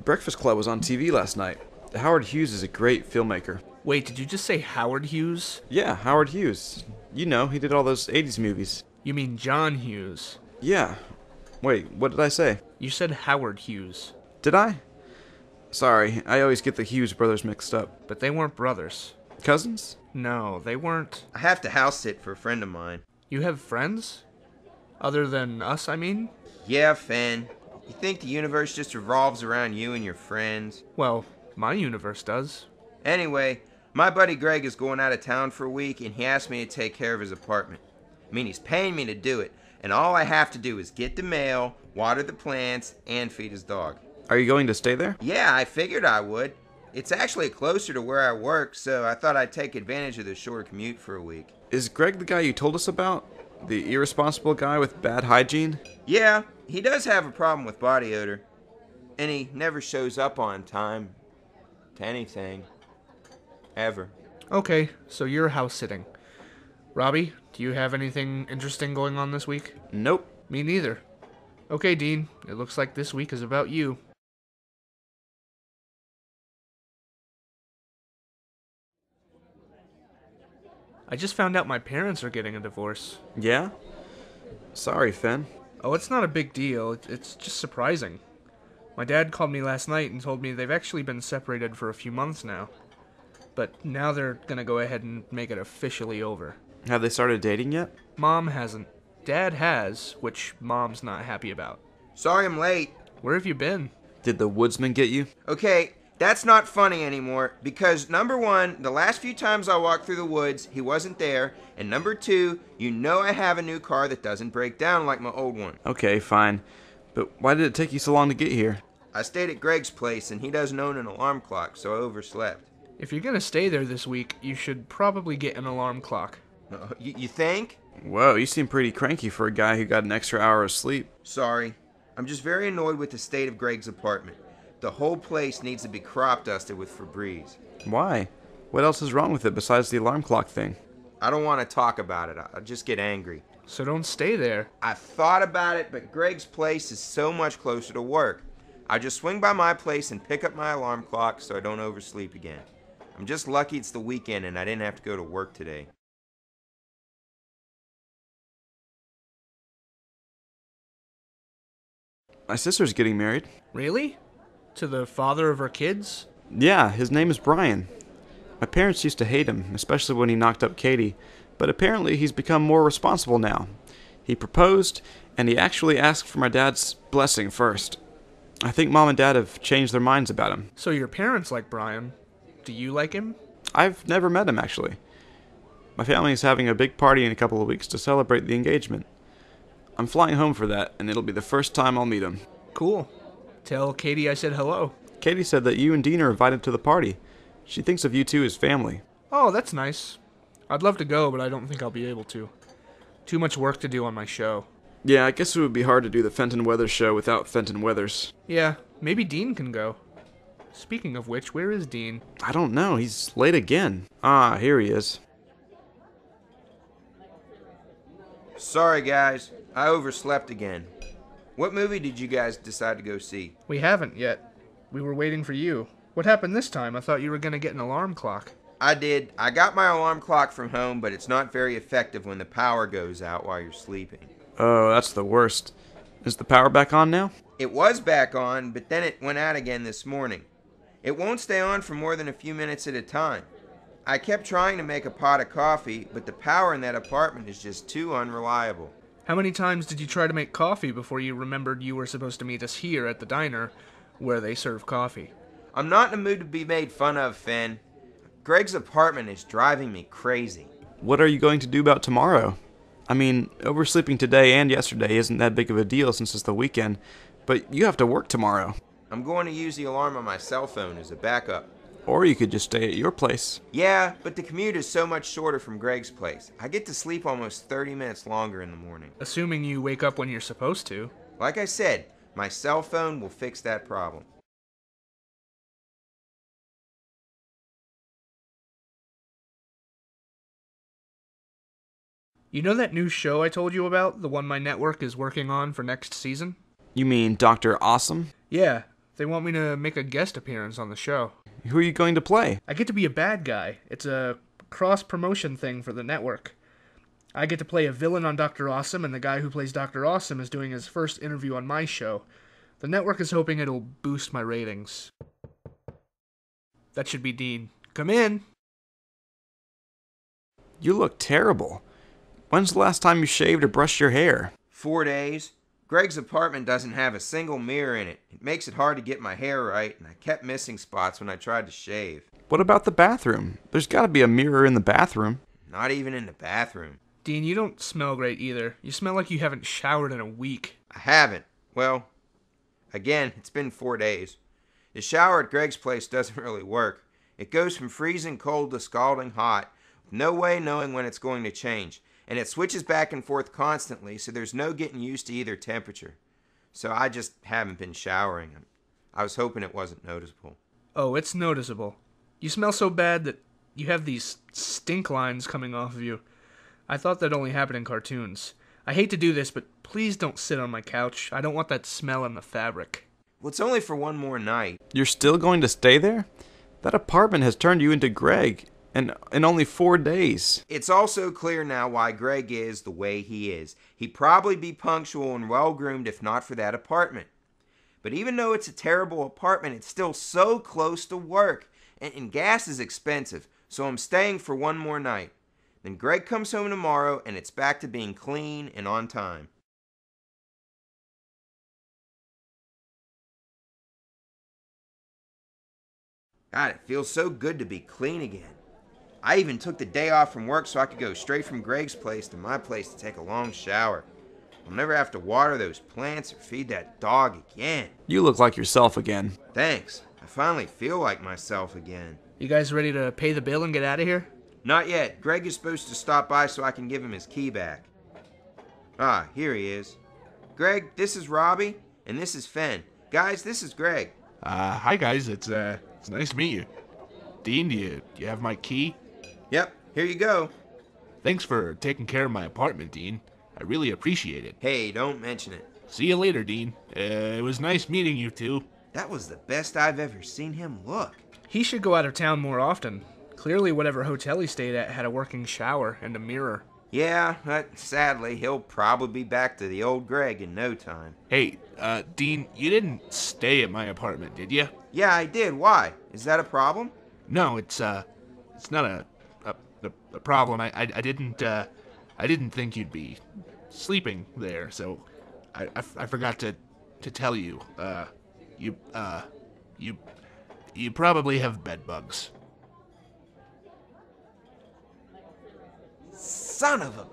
Breakfast Club was on TV last night. Howard Hughes is a great filmmaker. Wait, did you just say Howard Hughes? Yeah, Howard Hughes. You know, he did all those 80s movies. You mean John Hughes. Yeah. Wait, what did I say? You said Howard Hughes. Did I? Sorry, I always get the Hughes brothers mixed up. But they weren't brothers. Cousins? No, they weren't. I have to house sit for a friend of mine. You have friends? Other than us, I mean? Yeah, Finn. You think the universe just revolves around you and your friends? Well, my universe does. Anyway, my buddy Greg is going out of town for a week, and he asked me to take care of his apartment. I mean, he's paying me to do it, and all I have to do is get the mail, water the plants, and feed his dog. Are you going to stay there? Yeah, I figured I would. It's actually closer to where I work, so I thought I'd take advantage of the shorter commute for a week. Is Greg the guy you told us about? The irresponsible guy with bad hygiene? Yeah, he does have a problem with body odor. And he never shows up on time to anything. Ever. Okay, so you're house sitting. Robbie, do you have anything interesting going on this week? Nope. Me neither. Okay, Dean, it looks like this week is about you. I just found out my parents are getting a divorce. Yeah? Sorry, Finn. Oh, it's not a big deal. It's just surprising. My dad called me last night and told me they've actually been separated for a few months now. But now they're gonna go ahead and make it officially over. Have they started dating yet? Mom hasn't. Dad has, which Mom's not happy about. Sorry I'm late. Where have you been? Did the woodsman get you? Okay, that's not funny anymore, because number one, the last few times I walked through the woods, he wasn't there, and number two, you know I have a new car that doesn't break down like my old one. Okay, fine. But why did it take you so long to get here? I stayed at Greg's place, and he doesn't own an alarm clock, so I overslept. If you're gonna stay there this week, you should probably get an alarm clock. You think? Whoa, you seem pretty cranky for a guy who got an extra hour of sleep. Sorry. I'm just very annoyed with the state of Greg's apartment. The whole place needs to be crop dusted with Febreze. Why? What else is wrong with it besides the alarm clock thing? I don't want to talk about it. I'll just get angry. So don't stay there. I thought about it, but Greg's place is so much closer to work. I just swing by my place and pick up my alarm clock so I don't oversleep again. I'm just lucky it's the weekend and I didn't have to go to work today. My sister's getting married. Really? To the father of her kids? Yeah, his name is Brian. My parents used to hate him, especially when he knocked up Katie, but apparently he's become more responsible now. He proposed, and he actually asked for my dad's blessing first. I think Mom and Dad have changed their minds about him. So your parents like Brian. Do you like him? I've never met him, actually. My family is having a big party in a couple of weeks to celebrate the engagement. I'm flying home for that, and it'll be the first time I'll meet him. Cool. Tell Katie I said hello. Katie said that you and Dean are invited to the party. She thinks of you two as family. Oh, that's nice. I'd love to go, but I don't think I'll be able to. Too much work to do on my show. Yeah, I guess it would be hard to do the Fenton Weathers show without Fenton Weathers. Yeah, maybe Dean can go. Speaking of which, where is Dean? I don't know, he's late again. Ah, here he is. Sorry guys, I overslept again. What movie did you guys decide to go see? We haven't yet. We were waiting for you. What happened this time? I thought you were gonna get an alarm clock. I did. I got my alarm clock from home, but it's not very effective when the power goes out while you're sleeping. Oh, that's the worst. Is the power back on now? It was back on, but then it went out again this morning. It won't stay on for more than a few minutes at a time. I kept trying to make a pot of coffee, but the power in that apartment is just too unreliable. How many times did you try to make coffee before you remembered you were supposed to meet us here at the diner where they serve coffee? I'm not in the mood to be made fun of, Finn. Greg's apartment is driving me crazy. What are you going to do about tomorrow? I mean, oversleeping today and yesterday isn't that big of a deal since it's the weekend, but you have to work tomorrow. I'm going to use the alarm on my cell phone as a backup. Or you could just stay at your place. Yeah, but the commute is so much shorter from Greg's place. I get to sleep almost 30 minutes longer in the morning. Assuming you wake up when you're supposed to. Like I said, my cell phone will fix that problem. You know that new show I told you about? The one my network is working on for next season? You mean Dr. Awesome? Yeah, They want me to make a guest appearance on the show. Who are you going to play? I get to be a bad guy. It's a cross-promotion thing for the network. I get to play a villain on Dr. Awesome, and the guy who plays Dr. Awesome is doing his first interview on my show. The network is hoping it'll boost my ratings. That should be Dean. Come in! You look terrible. When's the last time you shaved or brushed your hair? 4 days. Greg's apartment doesn't have a single mirror in it. It makes it hard to get my hair right, and I kept missing spots when I tried to shave. What about the bathroom? There's got to be a mirror in the bathroom. Not even in the bathroom. Dean, you don't smell great either. You smell like you haven't showered in a week. I haven't. Well, again, it's been 4 days. The shower at Greg's place doesn't really work. It goes from freezing cold to scalding hot, with no way knowing when it's going to change. And it switches back and forth constantly, so there's no getting used to either temperature. So I just haven't been showering. I was hoping it wasn't noticeable. Oh, it's noticeable. You smell so bad that you have these stink lines coming off of you. I thought that only happened in cartoons. I hate to do this, but please don't sit on my couch. I don't want that smell in the fabric. Well, it's only for one more night. You're still going to stay there? That apartment has turned you into Greg, and in only 4 days. It's also clear now why Greg is the way he is. He'd probably be punctual and well-groomed if not for that apartment. But even though it's a terrible apartment, it's still so close to work. And gas is expensive, so I'm staying for one more night. Then Greg comes home tomorrow, and it's back to being clean and on time. God, it feels so good to be clean again. I even took the day off from work so I could go straight from Greg's place to my place to take a long shower. I'll never have to water those plants or feed that dog again. You look like yourself again. Thanks. I finally feel like myself again. You guys ready to pay the bill and get out of here? Not yet. Greg is supposed to stop by so I can give him his key back. Ah, here he is. Greg, this is Robbie, and this is Fen. Guys, this is Greg. Hi guys, it's nice to meet you. Dean, do you have my key? Yep, here you go. Thanks for taking care of my apartment, Dean. I really appreciate it. Hey, don't mention it. See you later, Dean. It was nice meeting you two. That was the best I've ever seen him look. He should go out of town more often. Clearly whatever hotel he stayed at had a working shower and a mirror. Yeah, but sadly, he'll probably be back to the old Greg in no time. Hey, Dean, you didn't stay at my apartment, did you? Yeah, I did. Why? Is that a problem? No, it's not a problem. I didn't think you'd be sleeping there, so I forgot to tell you. You probably have bed bugs. Son of a